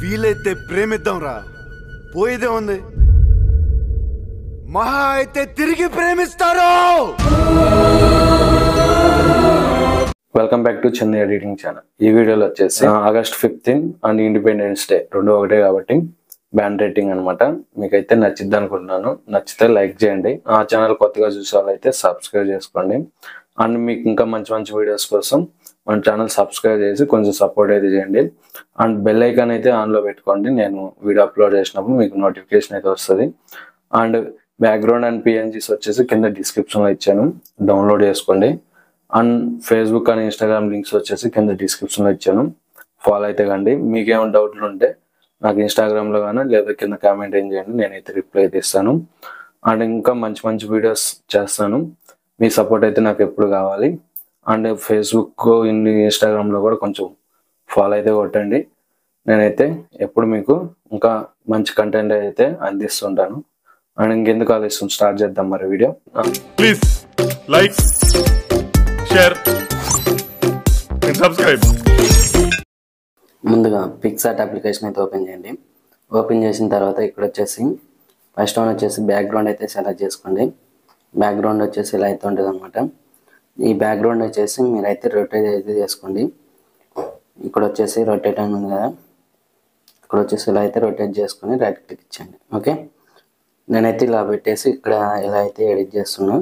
వీలైతే ప్రేమిద్దాం రా, పోయేదే ఉంది. మహా అయితే తిరిగి ప్రేమిస్తారు. Welcome back to Chandu editing channel. ఈ వీడియోలో వచ్చేసి ఆగస్ట్ 15 అండ్ ఇండిపెండెన్స్ డే రెండు ఒకటే కాబట్టి బ్యాండ్ రేటింగ్ అనమాట. మీకైతే నచ్చిద్ది అనుకుంటున్నాను. నచ్చితే లైక్ చేయండి. ఆ ఛానల్ కొత్తగా చూసే వాళ్ళైతే సబ్స్క్రైబ్ చేసుకోండి. అండ్ మీకు ఇంకా మంచి మంచి వీడియోస్ కోసం మన ఛానల్ సబ్స్క్రైబ్ చేసి కొంచెం సపోర్ట్ అయితే చేయండి. అండ్ బెల్ ఐకాన్ అయితే ఆన్లో పెట్టుకోండి. నేను వీడియో అప్లోడ్ చేసినప్పుడు మీకు నోటిఫికేషన్ అయితే వస్తుంది. అండ్ బ్యాక్గ్రౌండ్ అండ్ పిఎన్జీస్ వచ్చేసి కింద డిస్క్రిప్షన్లో ఇచ్చాను, డౌన్లోడ్ చేసుకోండి. And Facebook and Instagram links వచ్చేసి కింద డిస్క్రిప్షన్లో ఇచ్చాను, ఫాలో అయితే కండి. మీకేమైనా డౌట్లు ఉంటే నాకు ఇన్స్టాగ్రామ్లో కానీ లేదా కింద కామెంట్ ఏం చేయండి, నేనైతే రిప్లై అయితే ఇస్తాను. అండ్ ఇంకా మంచి మంచి వీడియోస్ చేస్తాను. మీ సపోర్ట్ అయితే నాకు ఎప్పుడు కావాలి. అండ్ ఫేస్బుక్ ఇన్స్టాగ్రామ్లో కూడా కొంచెం ఫాలో అయితే కొట్టండి. నేనైతే ఎప్పుడు మీకు ఇంకా మంచి కంటెంట్ అయితే అందిస్తుంటాను. అండ్ ఇంకెందుకు ఆలస్యం, స్టార్ట్ చేద్దాం మరి video. Please like, share and subscribe. ముందుగా పిక్సార్ట్ అప్లికేషన్ అయితే ఓపెన్ చేయండి. ఓపెన్ చేసిన తర్వాత ఇక్కడ వచ్చేసి ఫస్ట్ వన్ వచ్చేసి బ్యాక్గ్రౌండ్ అయితే సెలెక్ట్ చేసుకోండి. బ్యాక్గ్రౌండ్ వచ్చేసి ఇలా అయితే ఉంటుంది అనమాట. ఈ బ్యాక్గ్రౌండ్ వచ్చేసి మీరైతే రొటేట్ అయితే చేసుకోండి. ఇక్కడ వచ్చేసి రొటేట్ అని ఉంది కదా, ఇక్కడ వచ్చేసి ఇలా అయితే రొటేట్ చేసుకొని రైట్ క్లిక్ ఇచ్చండి. ఓకే, నేనైతే ఇలా పెట్టేసి ఇక్కడ ఇలా అయితే ఎడిట్ చేస్తున్నాను.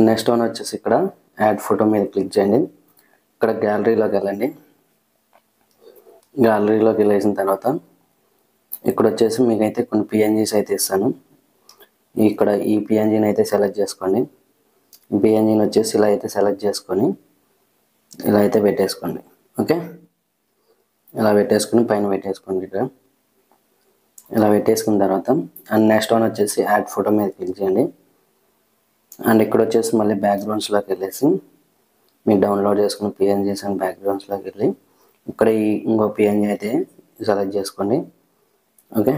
నెక్స్ట్ వన్ వచ్చేసి ఇక్కడ యాడ్ ఫోటో మీద క్లిక్ చేయండి. ఇక్కడ గ్యాలరీలోకి వెళ్ళండి. గ్యాలరీలోకి వెళ్ళేసిన తర్వాత ఇక్కడ వచ్చేసి మీకైతే కొన్ని పిఎన్జీస్ అయితే ఇస్తాను. ఇక్కడ ఈ పిఎన్జీని అయితే సెలెక్ట్ చేసుకోండి. ఈ పిఎన్జీని వచ్చేసి ఇలా అయితే సెలెక్ట్ చేసుకొని ఇలా అయితే పెట్టేసుకోండి. ఓకే, ఇలా పెట్టేసుకుని పైన పెట్టేసుకోండి. ఇక్కడ ఇలా పెట్టేసుకున్న తర్వాత అండ్ నెక్స్ట్ వన్ వచ్చేసి యాడ్ ఫోటో మీద క్లిక్ చేయండి. అండ్ ఇక్కడ వచ్చేసి మళ్ళీ బ్యాక్గ్రౌండ్స్లోకి వెళ్ళేసి మీరు డౌన్లోడ్ చేసుకున్న పిఎన్జీస్ అండ్ బ్యాక్గ్రౌండ్స్లోకి వెళ్ళి ఇక్కడ ఈ ఇంకో పిఎన్జీ అయితే సెలెక్ట్ చేసుకోండి. ఓకే,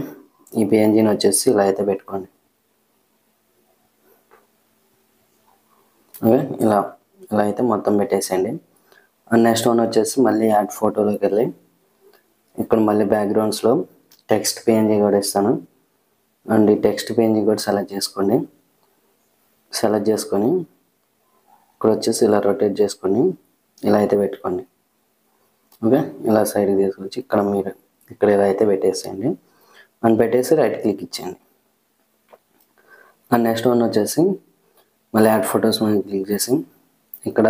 ఈ పిఎన్జీని వచ్చేసి ఇలా అయితే పెట్టుకోండి. ఓకే, ఇలా ఇలా అయితే మొత్తం పెట్టేసేయండి. అండ్ నెక్స్ట్ వన్ వచ్చేసి మళ్ళీ యాడ్ ఫోటోలోకి వెళ్ళి ఇక్కడ మళ్ళీ బ్యాక్గ్రౌండ్స్లో టెక్స్ట్ పిఎన్జీ కూడా ఇస్తాను. అండ్ ఈ టెక్స్ట్ పిఎన్జీ కూడా సెలెక్ట్ చేసుకోండి. సెలెక్ట్ చేసుకొని ఇక్కడ వచ్చేసి ఇలా రొటేట్ చేసుకొని ఇలా అయితే పెట్టుకోండి. ఓకే, ఇలా సైడ్కి తీసుకొచ్చి ఇక్కడ మీరు ఇక్కడ ఇలా అయితే పెట్టేసేయండి. అండ్ పెట్టేసి రైట్ క్లిక్ ఇచ్చేయండి. అండ్ నెక్స్ట్ వన్ వచ్చేసి మళ్ళీ యాడ్ ఫొటోస్ మీద క్లిక్ చేసి ఇక్కడ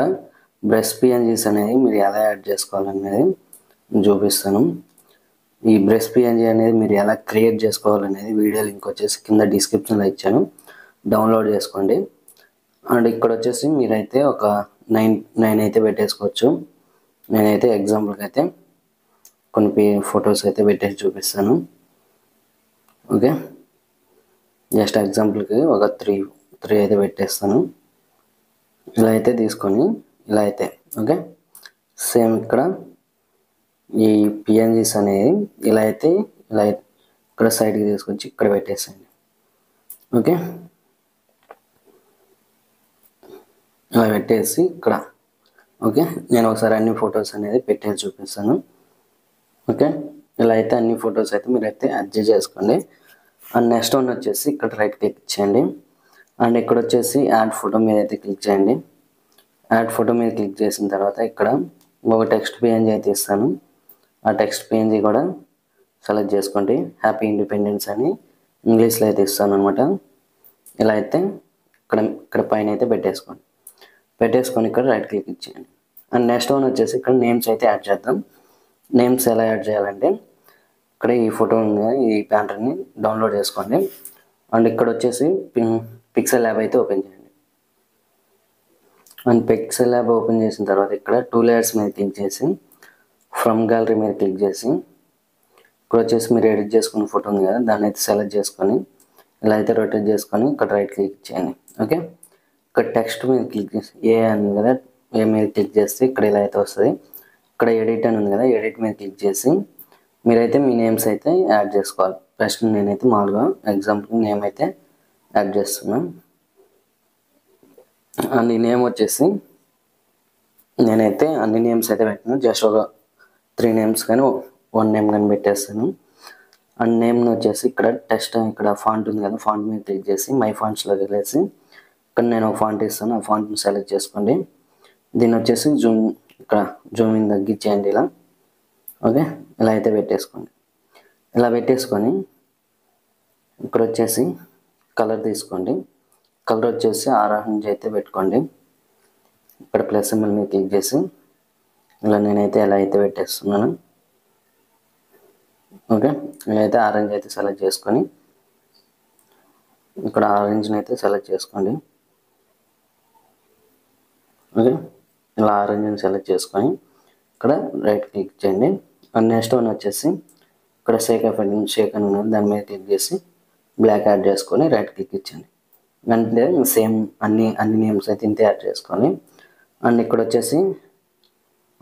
బ్రష్ పిఎన్జీస్ అనేది మీరు ఎలా యాడ్ చేసుకోవాలనేది చూపిస్తాను. ఈ బ్రష్ పిఎన్జీ అనేది మీరు ఎలా క్రియేట్ చేసుకోవాలనేది వీడియో లింక్ వచ్చేసి కింద డిస్క్రిప్షన్లో ఇచ్చాను, డౌన్లోడ్ చేసుకోండి. అండ్ ఇక్కడ వచ్చేసి మీరైతే ఒక 9 అయితే పెట్టేసుకోవచ్చు. నేనైతే ఎగ్జాంపుల్కి అయితే కొన్ని ఫొటోస్ అయితే పెట్టేసి చూపిస్తాను. ఓకే, జస్ట్ ఎగ్జాంపుల్కి ఒక త్రీ అయితే పెట్టేస్తాను. ఇలా అయితే తీసుకొని ఇలా అయితే ఓకే, సేమ్ ఇక్కడ ఈ పిఎన్జీస్ అనేవి ఇలా అయితే ఇక్కడ సైడ్కి తీసుకొచ్చి ఇక్కడ పెట్టేసేయండి. ఓకే, ఇలా పెట్టేసి ఇక్కడ ఓకే, నేను ఒకసారి అన్ని ఫొటోస్ అనేది పెట్టేసి చూపిస్తాను. ఓకే, ఇలా అయితే అన్ని ఫొటోస్ అయితే మీరైతే అడ్జస్ట్ చేసుకోండి. అండ్ నెక్స్ట్ వన్ వచ్చేసి ఇక్కడ రైట్ క్లిక్ చేయండి. అండ్ ఇక్కడ వచ్చేసి యాడ్ ఫోటో మీద అయితే క్లిక్ చేయండి. యాడ్ ఫోటో మీద క్లిక్ చేసిన తర్వాత ఇక్కడ ఒక టెక్స్ట్ పిఎన్జీ అయితే ఇస్తాను. ఆ టెక్స్ట్ పిఎన్జీ కూడా సెలెక్ట్ చేసుకోండి. హ్యాపీ ఇండిపెండెన్స్ అని ఇంగ్లీష్లో అయితే ఇస్తాను అనమాట. ఇలా అయితే ఇక్కడ పైన అయితే పెట్టేసుకోండి. పెట్టేసుకొని ఇక్కడ రైట్ క్లిక్ ఇచ్చేయండి. అండ్ నెక్స్ట్ వన్ వచ్చేసి ఇక్కడ నేమ్స్ అయితే యాడ్ చేద్దాం. నేమ్స్ ఎలా యాడ్ చేయాలంటే ఇక్కడ ఈ ఫోటో ఉంది, ఈ ప్యాటర్న్ని డౌన్లోడ్ చేసుకోండి. అండ్ ఇక్కడ వచ్చేసి పిక్సెల్ ల్యాబ్ అయితే ఓపెన్ చేయండి. అండ్ పిక్సెల్ ల్యాబ్ ఓపెన్ చేసిన తర్వాత ఇక్కడ 2 లేయర్స్ మీద క్లిక్ చేసి ఫ్రమ్ గ్యాలరీ మీద క్లిక్ చేసి ఇక్కడ వచ్చేసి మీరు ఎడిట్ చేసుకున్న ఫోటో ఉంది కదా, దాన్ని అయితే సెలెక్ట్ చేసుకొని ఇలా అయితే రొటేట్ చేసుకొని ఇక్కడ రైట్ క్లిక్ చేయండి. ఓకే, ఇక్కడ టెక్స్ట్ మీద క్లిక్ చేసి ఏ అని కదా, ఏ మీద క్లిక్ చేస్తే ఇక్కడ ఇలా అయితే వస్తుంది. ఇక్కడ ఎడిట్ అని ఉంది కదా, ఎడిట్ మీద క్లిక్ చేసి మీరైతే మీ నేమ్స్ అయితే యాడ్ చేసుకోవాలి. ఫస్ట్ నేనైతే మామూలుగా ఎగ్జాంపుల్ నేమ్ అయితే యాడ్ చేస్తున్నాను. అండ్ ఈ నేమ్ వచ్చేసి నేనైతే అన్ని నేమ్స్ అయితే పెట్టినా, జస్ట్ ఒక 3 నేమ్స్ కానీ వన్ నేమ్ కానీ పెట్టేస్తాను. అండ్ నేమ్ని వచ్చేసి ఇక్కడ టెస్ట్ ఇక్కడ ఫాంట్ ఉంది కదా, ఫాంట్ మీద క్లిక్ చేసి మై ఫాంట్స్లోకి వెళ్ళేసి ఇక్కడ నేను ఒక ఫాంట్ ఇస్తాను, ఆ ఫాంట్ని సెలెక్ట్ చేసుకోండి. దీన్ని వచ్చేసి జూమింగ్ తగ్గించేయండి ఇలా. ఓకే, ఇలా అయితే పెట్టేసుకోండి. ఇలా పెట్టేసుకొని ఇక్కడ వచ్చేసి కలర్ తీసుకోండి. కలర్ వచ్చేసి ఆరెంజ్ అయితే పెట్టుకోండి. ఇక్కడ ప్లస్ సింబల్ మీద క్లిక్ చేసి ఇలా నేనైతే ఎలా అయితే పెట్టేస్తున్నాను. ఓకే, ఇలా అయితే ఆరెంజ్ అయితే సెలెక్ట్ చేసుకొని ఇక్కడ ఆరెంజ్ని అయితే సెలెక్ట్ చేసుకోండి. ఓకే, ఇలా ఆరెంజ్ని సెలెక్ట్ చేసుకొని ఇక్కడ రైట్ క్లిక్ చేయండి. అండ్ నెక్స్ట్ వన్ వచ్చేసి ఇక్కడ షేక్ అని ఉన్నది, దాని మీద క్లిక్ చేసి బ్లాక్ యాడ్ చేసుకొని రైట్ క్లిక్ ఇచ్చండి. అంటే సేమ్ అన్ని నేమ్స్ అయితే ఇంతే యాడ్ చేసుకొని అండ్ ఇక్కడ వచ్చేసి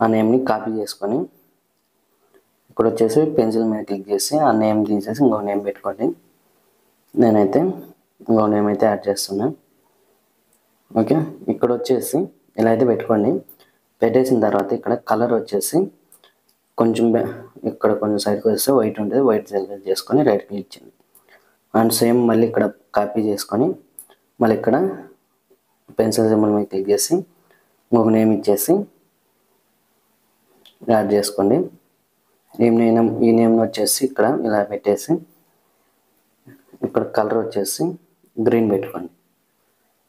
ఆ నేమ్ని కాపీ చేసుకొని ఇక్కడ వచ్చేసి పెన్సిల్ మీద క్లిక్ చేసి ఆ నేమ్ తీసేసి ఇంకో నేమ్ పెట్టుకోండి. నేనైతే ఇంకో నేమ్ అయితే యాడ్ చేస్తున్నాను. ఓకే, ఇక్కడ వచ్చేసి ఇలా అయితే పెట్టుకోండి. పెట్టేసిన తర్వాత ఇక్కడ కలర్ వచ్చేసి కొంచెం ఇక్కడ కొంచెం సైడ్కి వస్తే వైట్ ఉంటుంది, వైట్ సెలెక్ట్ చేసుకొని రైట్ క్లిక్ ఇచ్చింది. అండ్ సేమ్ మళ్ళీ ఇక్కడ కాపీ చేసుకొని మళ్ళీ ఇక్కడ పెన్సిల్ సింబల్ మీద క్లిక్ చేసి ఇంకొక నేమ్ ఇచ్చేసి యాడ్ చేసుకోండి. ఈ నేమ్ వచ్చేసి ఇక్కడ ఇలా పెట్టేసి ఇక్కడ కలర్ వచ్చేసి గ్రీన్ పెట్టుకోండి.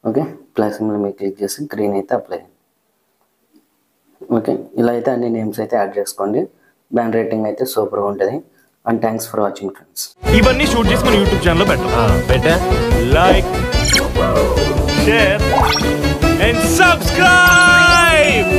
ఓకే, ప్లస్ సింబల్ మీద క్లిక్ చేసి గ్రీన్ అయితే అప్లై. ఓకే, ఇలా అయితే అన్ని నేమ్స్ అయితే యాడ్ చేసుకోండి. బ్యాండ్ రేటింగ్ అయితే సూపర్గా ఉంటుంది. And thanks for watching friends. ఇవన్నీ షూట్ చేసి మన యూట్యూబ్ ఛానల్లో పెట్టా లైక్ షేర్ అండ్ సబ్స్క్రైబ్.